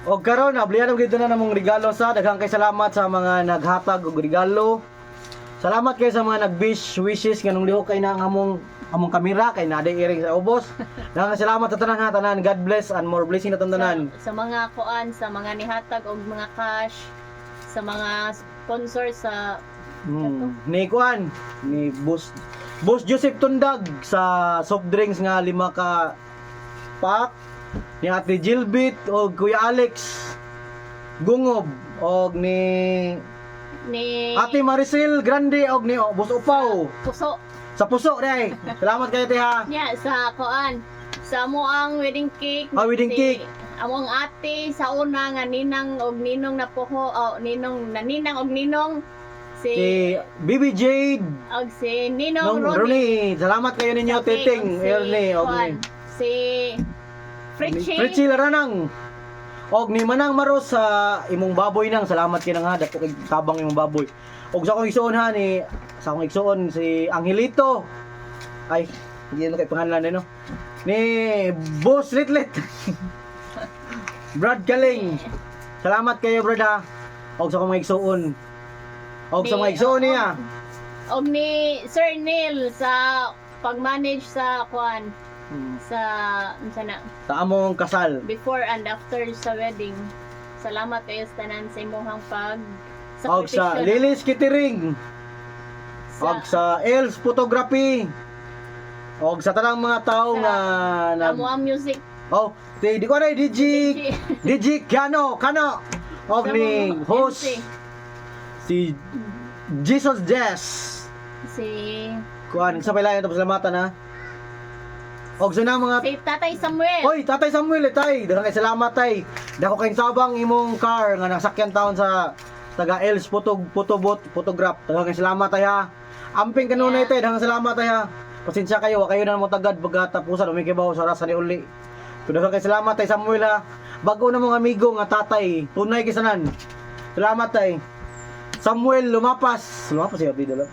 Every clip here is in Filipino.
Og karon ablihan og dito na namong regalo sa daghang kay salamat sa mga naghatag og regalo. Salamat kay sa mga wishes nganong lihok kay na ang among kamera kay naday iring sa ubos. Daghang salamat sa tanan ha tanan. God bless and more blessing na tanan. Sa mga kuan, sa mga nihatag og mga cash, sa mga sponsor sa Ni kuan ni Boss Joseph Tundag sa soft drinks nga 5 ka pack ni Ate Gilbit o Kuya Alex Gungob og ni Ate Maricel Grande og ni Boss Upaw Puso. sa puso day. Salamat kayo te ha. Yeah, sa kuan, sa mo ang wedding cake. Wedding cake. Among ate sa una nga ninang og ninong na poho, naninang og ninong Si Bibi Jade og si Ninong Nong Ronnie. Ronnie. Salamat kayo ninyo Si- Titing si Ernie og kuan, ni si Fritchie. Fritchie Laranang. Og ni Manang Maros sa imong baboy nang salamat kay nang ha dako kay tabang imong baboy. Og sa akong igsuon ha ni sa akong igsuon si Angelito. Ay, hindi na kay pangalan no. Ni Boss Litlit. Brad Galing. Salamat kayo brad ha. Og sa akong igsuon. Og sa mga igsuon niya. Og ni Sir Neil sa pag-manage sa kuan sa sana Sa among kasal. before and after sa wedding. Salamat kayo sa tanan sa imong pag Og sa Lilis Kitting. Og sa Els Photography. Og sa tanang mga tao nga amo ang music. Oh, di ko na DJ Kano. Og Sa ni mga host MC. si Jesus Jess. Si Kuan sa pala ito pasalamatan ha. Og sa na mga Tatay Samuel. Hoy, Tatay Samuel tay. Daghang kay salamat tay. Dako kay sabang imong car nga nasakyan taon sa taga Els Photograph. Daghang kay salamat tay ha. Amping kanunay tay, daghang salamat tay ha. Pasensya kayo, wa kayo na mo tagad pagkatapusan umikibaw sa oras ni uli. Daghang kay salamat tay Samuel ha. Bago na mong amigo nga tatay, tunay kisanan. Salamat tay. Samuel Lumapas siya bidolo.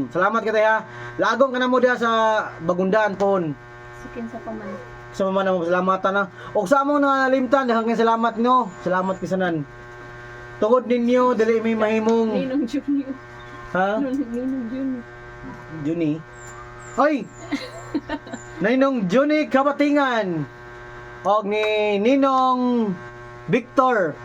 Salamat ka tay ha. Lagom ka na mo diha sa Bagundaan pon. Sikin sa paman. Sa mga na salamatan na. O sa among nalimtan, daghang kay salamat nyo. Salamat kisanan. Tungod ninyo dili may mahimong Ninong Junior. ha? Ninong Junior. Juni. Hoy. Ninong Juni Kabatingan. Og ni Ninong Victor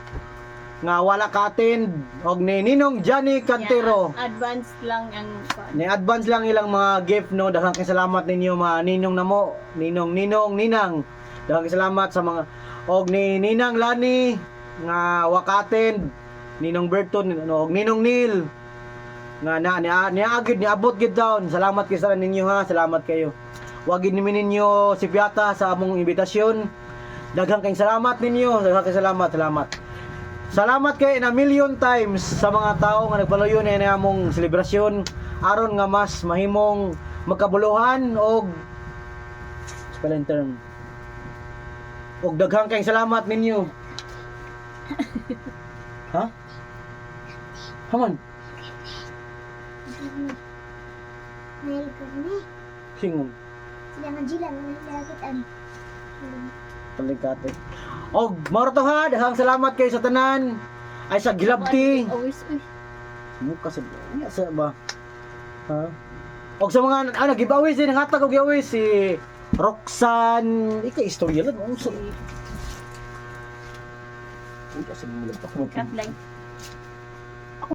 nga wala ka-attend og ni Ninong Johnny Cantero. Yeah, advanced lang ang kuan. Ni advance lang ilang mga gift no. Daghang kay salamat ninyo mga ninong namo, ninang. Daghang kay salamat sa mga og ni Ninang Lani nga wakaten, Ninong Berton og Ninong Neil nga niagid niabot gid daw. Salamat kay sa ninyo ha. Salamat kayo. Wag gid nimin ninyo si Piata sa among imbitasyon. Daghang kay salamat ninyo. Daghang kay salamat. Salamat kay na million times sa mga tao nga nagpaloyo na among selebrasyon aron nga mas mahimong magkabuluhan og spelling term. Og daghang kay salamat ninyo. Ha? Haman. Mahal ko ni. Singong. Sila nga jila, nalakitan. Paligkate. Og maro to ha, daghang salamat kay sa tanan. Ay sa gilabti. Always, Mukha sa ba? Ha? Og sa mga giveaway din hatag og giveaway si Roxanne, istorya lang unsa. Uy, kasi mo lang pa. cut line.